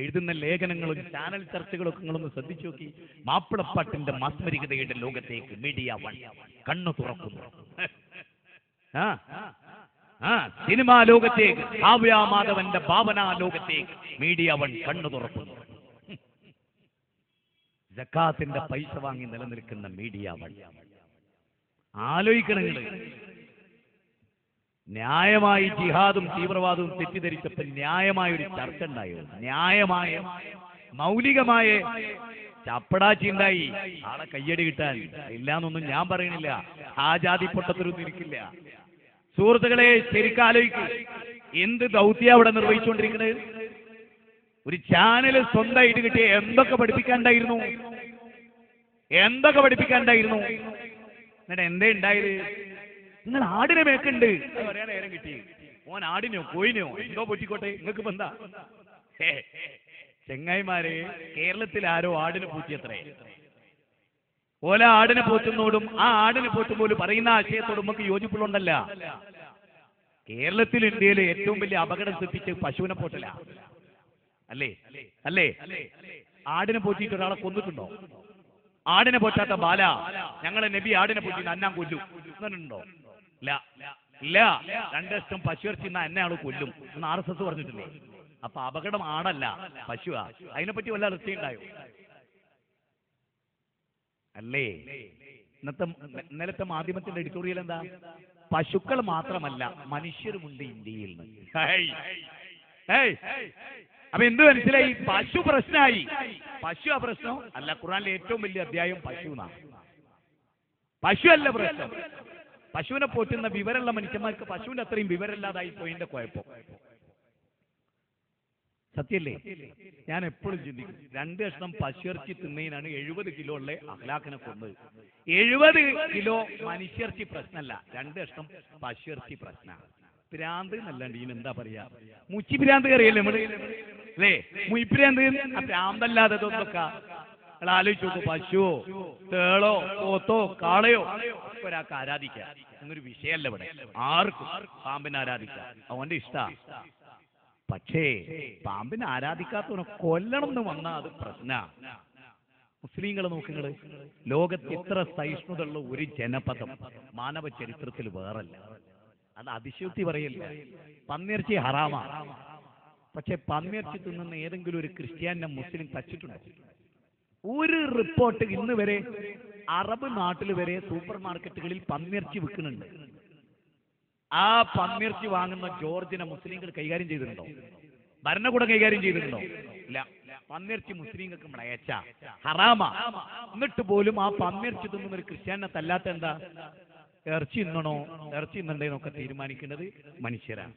എഴുതുന്ന ലേഖനങ്ങളും ചാനൽ ചർച്ചകളൊക്കെ നിങ്ങളൊന്ന് ശ്രദ്ധിച്ചു നോക്കി. മാപ്പിളപ്പാട്ടിന്റെ മാസ്മരികതയുടെ ലോകത്തേക്ക് മീഡിയ വൺ കണ്ണു തുറക്കുന്നു. സിനിമാ ലോകത്തേക്ക്, കാവ്യാമാധവന്റെ ഭാവനാ ലോകത്തേക്ക് മീഡിയ വൺ കണ്ണു തുറക്കുന്നു. സക്കാത്തിന്റെ പൈസ വാങ്ങി നിലനിൽക്കുന്ന മീഡിയ വൺ. ആലോചിക്കണങ്ങള്, ന്യായമായി ജിഹാദും തീവ്രവാദവും തെറ്റിദ്ധരിച്ചപ്പോൾ ന്യായമായ ഒരു ചർച്ച ഉണ്ടായോ? ന്യായമായ മൗലികമായ ചപ്പടാച്ചി ഉണ്ടായി. ആളെ കയ്യടി കിട്ടാൻ ഇല്ലാന്നൊന്നും ഞാൻ പറയണില്ല. ആ ജാതി പൊട്ടത്തിലൊന്നും ഇരിക്കില്ല. സുഹൃത്തുക്കളെ, ശരിക്കും ആലോചിക്കുക, എന്ത് ദൗത്യം അവിടെ നിർവഹിച്ചുകൊണ്ടിരിക്കുന്നത്? ഒരു ചാനൽ സ്വന്തമായിട്ട് കിട്ടിയ എന്തൊക്കെ പഠിപ്പിക്കാണ്ടായിരുന്നു, എന്തൊക്കെ പഠിപ്പിക്കാണ്ടായിരുന്നു. എന്നിട്ട് എന്തേ ഉണ്ടായത്? നിങ്ങൾ ആടിനെ മേക്കുണ്ട് പറയാൻ നേരം കിട്ടി. ഓൻ ആടിനോ കോയിനോ എന്തോ പൊറ്റിക്കോട്ടെ, നിങ്ങൾക്ക് ഇപ്പൊ എന്താ? ചെങ്ങായിമാരെ, കേരളത്തിൽ ആരോ ആടിനെ പൂറ്റിയത്രേ. ഓല ആടിനെ പോറ്റുന്നോടും ആ ആടിനെ പോറ്റുമ്പോലും പറയുന്ന ആശയത്തോടും നമുക്ക് യോജിപ്പുള്ളണ്ടല്ല. കേരളത്തിൽ, ഇന്ത്യയിലെ ഏറ്റവും വലിയ അപകടം സൃഷ്ടിച്ച് പശുവിനെ പോറ്റല അല്ലേ? അല്ലേ? ആടിനെ പോറ്റിയിട്ട് ഒരാളെ കൊന്നിട്ടുണ്ടോ? ആടിനെ പോറ്റാത്ത ബാല ഞങ്ങളെ നബി ആടിനെ പോറ്റി അന്നാൻ കൊല്ലും എന്നുണ്ടോ? ഇല്ല ഇല്ല. 2 ലക്ഷം പശുവിറച്ചി എന്നെ ആള് കൊല്ലും എന്ന് RSS പറഞ്ഞിട്ടില്ലേ? അപ്പൊ അപകടം ആടല്ല, പശുവാ. അതിനെപ്പറ്റി വല്ല റിസ്റ്റുണ്ടായോ? അല്ലേ? ഇന്നലത്തെ മാധ്യമത്തിന്റെ എഡിറ്റോറിയൽ എന്താ? പശുക്കൾ മാത്രമല്ല മനുഷ്യരുമുണ്ട് ഇന്ത്യയിൽ നിന്ന്. അപ്പൊ എന്ത് മനസ്സിലായി? പശു പ്രശ്നമായി. പശു ആ പ്രശ്നം അല്ല. ഖുർആനിലെ ഏറ്റവും വലിയ അധ്യായം പശു എന്നാണ്. പശു അല്ല പ്രശ്നം. പശുവിനെ പോറ്റുന്ന വിവരമുള്ള മനുഷ്യന്മാർക്ക് പശുവിന്റെ അത്രയും വിവരമില്ലാതായി പോയതിന്റെ കുഴപ്പം. സത്യല്ലേ? ഞാൻ എപ്പോഴും ചിന്തിക്കും, 2 കഷ്ണം പശുയിറച്ചി തിന്നതിനാണ് 70 കിലോ ഉള്ള അഖ്ലാഖിനെ കൊന്നത്. 70 കിലോ മനുഷ്യർച്ചി പ്രശ്നമല്ല, 2 കഷ്ണം പശുയിറച്ചി പ്രശ്നമാണ്. ഭ്രാന്ത് എന്നല്ലാണ്ട് ഇതിനെന്താ പറയാ? മുച്ചി ഭ്രാന്ത് കയറിയല്ലേ നമ്മള് അല്ലേ? മുയിഭ്രാന്ത്. ആ ഭ്രാന്തല്ലാതെ ഇതൊക്കെ നിങ്ങൾ ആലോചിച്ച് നോക്കൂ. പശുവോ തേളോ പോത്തോ കാളയോ ഒക്കെ ഒരാൾക്ക് ആരാധിക്കാം എന്നൊരു വിഷയമല്ല ഇവിടെ. ആർക്കും പാമ്പിനെ ആരാധിക്കാം, അവന്റെ ഇഷ്ട. പക്ഷേ പാമ്പിനെ ആരാധിക്കാത്തവനെ കൊല്ലണം എന്ന് വന്നാൽ അത് പ്രശ്ന. മുസ്ലിങ്ങളെ നോക്കുങ്ങള്, ലോകത്ത് ഇത്ര സഹിഷ്ണുതയുള്ള ഒരു ജനപദം മാനവ ചരിത്രത്തിൽ വേറല്ല. അത് അതിശയോക്തി പറയില്ല. പന്നിയിറച്ചി ഹറാമാ. പക്ഷെ പന്നിയിറച്ചി തിന്നുന്ന ഏതെങ്കിലും ഒരു ക്രിസ്ത്യാനിനെ മുസ്ലിം തച്ചിട്ടുണ്ടോ? ഒരു റിപ്പോർട്ട് ഇന്ന് വരെ അറബ് നാട്ടിൽ വരെ സൂപ്പർ മാർക്കറ്റുകളിൽ പന്നിയിറച്ചി വിൽക്കുന്നുണ്ട്. ആ പന്നിയിറച്ചി വാങ്ങുന്ന ജോർജിനെ മുസ്ലിങ്ങൾ കൈകാര്യം ചെയ്തിട്ടുണ്ടോ? ഭരണകൂടം കൈകാര്യം ചെയ്തിട്ടുണ്ടോ? ഇല്ല. പന്നിയിറച്ചി മുസ്ലിങ്ങൾക്ക് മ്ലേച്ഛ, ഹറാമാ. എന്നിട്ട് പോലും ആ പന്നിയിറച്ചി തിന്നുന്ന ഒരു ക്രിസ്ത്യാനിനെ തല്ലാത്ത എന്താ? ഇറച്ചി തിന്നണോ ഇറച്ചി തിന്നണ്ടേന്നൊക്കെ തീരുമാനിക്കേണ്ടത് മനുഷ്യരാണ്.